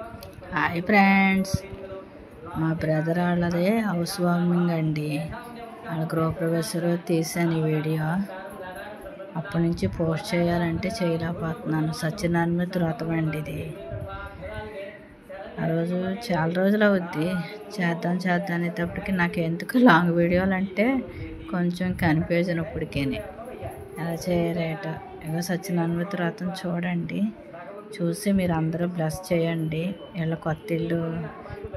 Hi friends, మా brother వాళ్ళది house warming అండి. వాళ్ళ గృహప్రవేశంలో తీసాను ఈ వీడియో. అప్పటి నుంచి పోస్ట్ చేయాలంటే చేయలేకపోతున్నాను. సత్యనారాయణ వ్రతం అండి ఇది. ఆ రోజు చాలా రోజులు అవుద్ది చేద్దాం అనేటప్పటికి నాకు ఎందుకు లాంగ్ వీడియోలు అంటే కొంచెం కన్ఫ్యూజన్ ఇప్పటికేనే ఎలా చేయలేట. ఇక సత్యనారాయణ వ్రతం చూడండి, చూసి మీరు అందరూ బ్లెస్ చేయండి. వీళ్ళ కొత్త ఇల్లు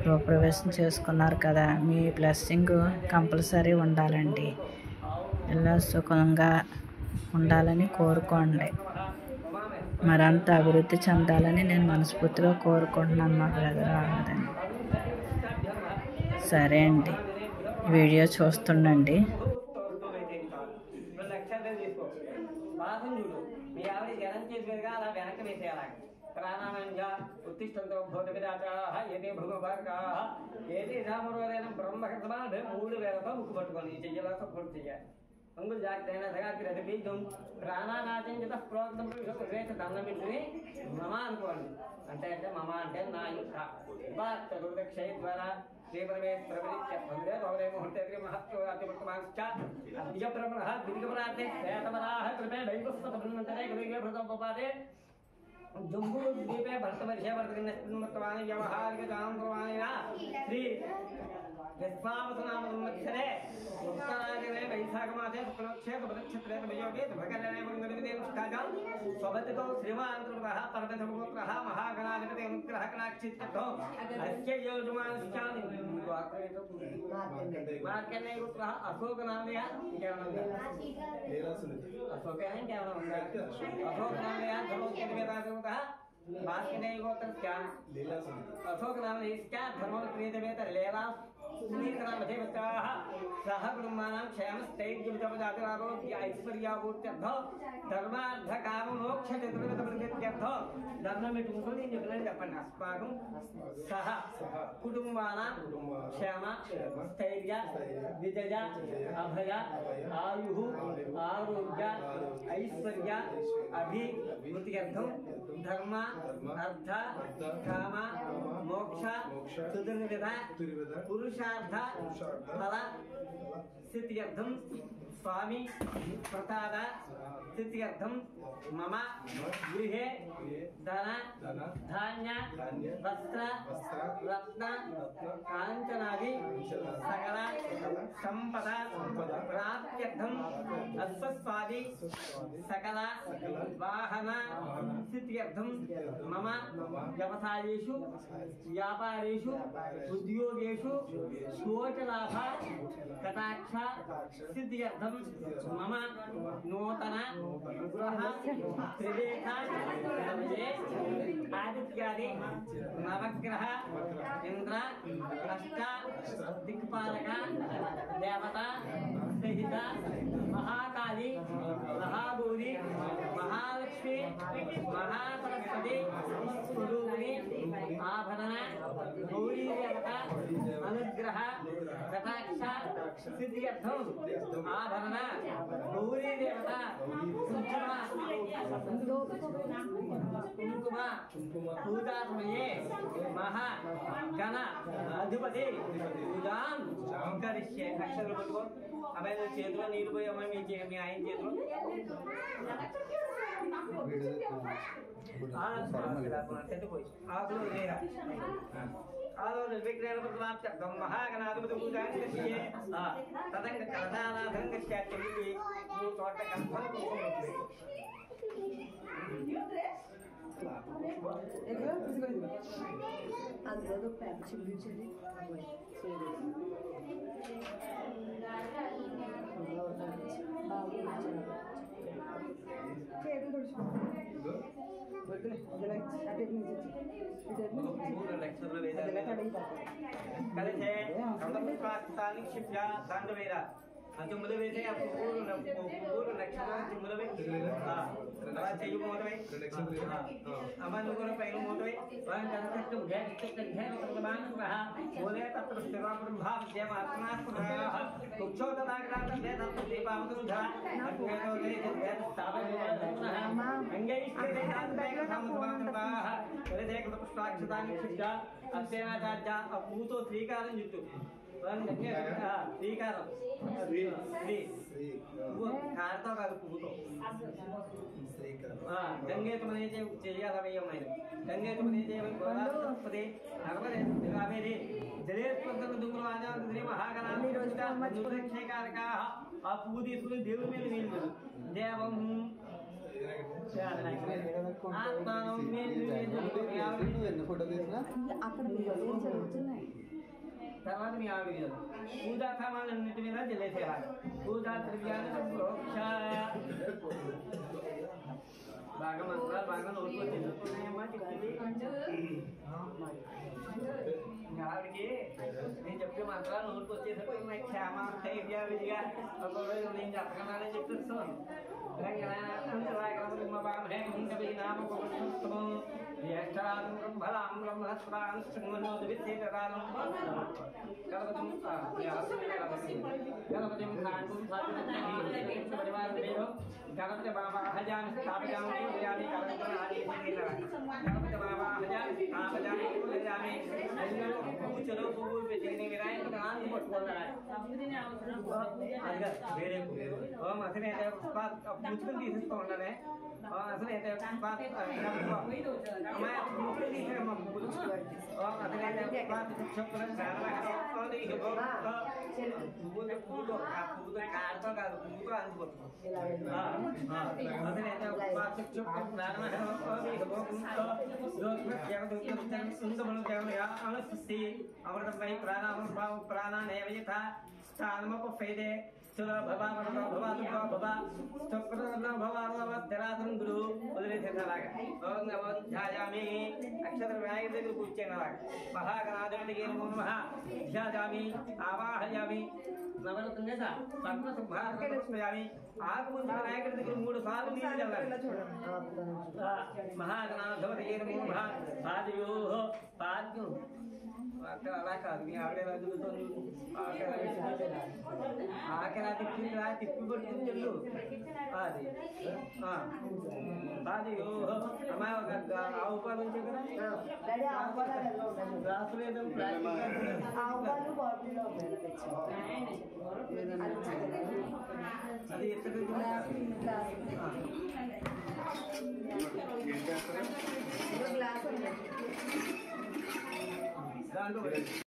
గృహప్రవేశం చేసుకున్నారు కదా, మీ బ్లెస్సింగ్ కంపల్సరీ ఉండాలండి. ఇలా సుఖంగా ఉండాలని కోరుకోండి. మరంత అభివృద్ధి చెందాలని నేను మనస్ఫూర్తిగా కోరుకుంటున్నాను మా బ్రదర్ వాళ్ళదని. సరే అండి, వీడియో చూస్తుండండి. ప్రాణానంగా ఉత్తిష్టంతో భూతవిరాచారాః ఏతే భృగుభారకాః ఏతే సామరోదైన బ్రహ్మకృతమాన్ 3 వేలతో ముక్కు పట్టుకొని చెయ్యలతో పూర్తి చేయాలి. అంగులు జాగ్రత్త సగాకి బీజం ప్రాణానాచంజిత ప్రోక్తం శ్రేష్ఠ దండం పెట్టుకుని మమ అనుకోండి. అంటే మమ అంటే నా యొక్క క్షయ ద్వారా జంబులు దీపే భర్తవర్షే వర్తకన్యవాణి వ్యవహారిక జాంధ్రవాణిన శ్రీ యస్మావసనామసంవత్సరే ఉత్తరాయణే వైశాఖమాసే శుక్లపక్షే శుభనక్షత్రే తమయోగే శుభకరణే మంగళవిదేనుష్ఠాజం స్వభతితో శ్రీమాంతృతః పరమశుభపుత్రః మహాగణాధిపతి అనుగ్రహ కటాక్షిత్యర్థం అస్య యోజమానశ్చాని మార్కండేయ పుత్రః అశోకనామయ కేవలం అశోకనే కేవలం అశోకనామయ ధర్మోత్యవేదాగమతః మార్కండేయ గోత్రస్య అశోకనామయస్య ధర్మోత్యవేద లీలా సునీతనామధేవతాః సహ కుటుంబానాం క్షేమస్థైర్యమితపదాతిరారోగ్య ఐశ్వర్యాభూత్యర్థం ధర్మార్థకామమోక్ష చతుర్విధప్రత్యర్థం ధర్మం పెట్టుకుంటూ నేను చెప్పినట్టు చెప్పండి. అస్మాకం సహ కుటుంబానాం క్షేమ స్థైర్య విజయ అభయ ఆయు ఆరోగ్య ఐశ్వర్య అభివృద్ధ్యర్థం ధర్మ అర్థ కామ మోక్ష చతుర్విధ పురుషార్థ ఫల సిద్ధ్యర్థం స్వామి ప్రసాద సిద్ధ్యర్థం మమ గృహే ధన ధాన్య వస్త్ర రత్న కాంచనాది సకల సంపద ప్రాప్త్యర్థం అస్వస్వాది సకల వాహన సిద్ధ్యర్థం మమ వ్యవసాయేషు వ్యాపారేషు ఉద్యోగేషు కోటిలాభ కటాక్ష సిద్ధ్యర్థం మమ నూతన గృహ త్రిదేశ ఆదిత్యాది నవగ్రహ ఇంద్ర అష్ట దిక్పాలక దేవత సహిత మహాకాళి మహాభూరి మహాలక్ష్మి మహాసరస్వతి స్వరూపిణి ఆభరణ గౌరీ దేవత అనుగ్రహ కటాక్ష సిద్ధ్యర్థం ఆభరణ గౌరీ దేవత కుంకుమ పూజా సమయే మహా గణ అధిపతి పూజాం కరిష్యే. అక్షరాలు పట్టుకో అబ్బాయి చేతిలో నీళ్ళు పోయి అమ్మాయి మీ ఆయన చేతిలో పోయి ఆకులు లేరా మహాగణాధిపతి పూజాంగస్యే తదంగ కలదానాథంగస్య తోట అందులో పేప చూపించింది కలిసే దండవేరా చెమ్ములు వేసే పువ్వులు నక్షత్రం చెమ్ములు అలా చెయ్యి మూతవై అమ్మను కూడా పైన మూతవై మూలే తత్ర పూతో శ్రీకారం చుట్టూ శ్రీకారం కారుతో కాదు పువ్వుతో గంగేతమనే చెయ్యాలవయ్యమైన గంగేతమనే చేయమని నర్మదే జలేశ్వర దుంగులు ఆజాది మహాగణాక్షేకారక ఆ పువ్వు తీసుకుని దేవుడి మీద నీళ్ళు దేవం తర్వాత మీ ఆవిడ పూజా సామాన్లన్నింటి మీద జలేసేయాలి పూజా ద్రవ్యాలు ప్రోక్ష బాగా మంత్రాలు బాగా నోటుకొచ్చేమ్మా చెప్పింది ఆవిడకి నేను చెప్పే మంత్రాలు నోటుకొచ్చేసరికి క్షేమ ధైర్య విధిగా నేను చెప్పగలనని చెప్పేస్తున్నాను గణపతి బాబా హజామి స్థాపయామి గణపతి బాబా హజామి స్థాపయామి కూర్చొని పువ్వులు పెట్టి వినాయకుడు పట్టుకున్నాడు వేరే ఓం అసలు ముచ్చుకుని తీసేస్తూ ఉండనే అసలు అయితే ముచ్చుకుని తీసేయమ్మా పువ్వులు అసలు అయితే పువ్వుతో ఆ పువ్వుతో కాడతో కాదు పువ్వుతో అందుకోవచ్చు అసలైతే అమృతమై ప్రాణానేవ స్థానమపైదే గురు వదిలేసేలాగా ధ్యాయామి అక్షర వినాయకుడి దగ్గర కూర్చొని అలాగా మహాగణాధిపతికి ధ్యాయామి ఆవాహయామి నవరత్న పద్మ సుభాయామి ఆకుముందు వినాయకుడి దగ్గర 3 సార్లు నీళ్ళు చల్లాలి మహాగణాధిపతికి పాదయో పాద్యం అలా కాదు మీ ఆవిడ చదువుతుంది ఆకలి తిప్పి పడుతుంది చెల్లు అది అది అమ్మాయి ఒక ఆవు పాలు ఉంచే కదా గ్లాసు లేదు అది ఎక్కడ గ్లాస్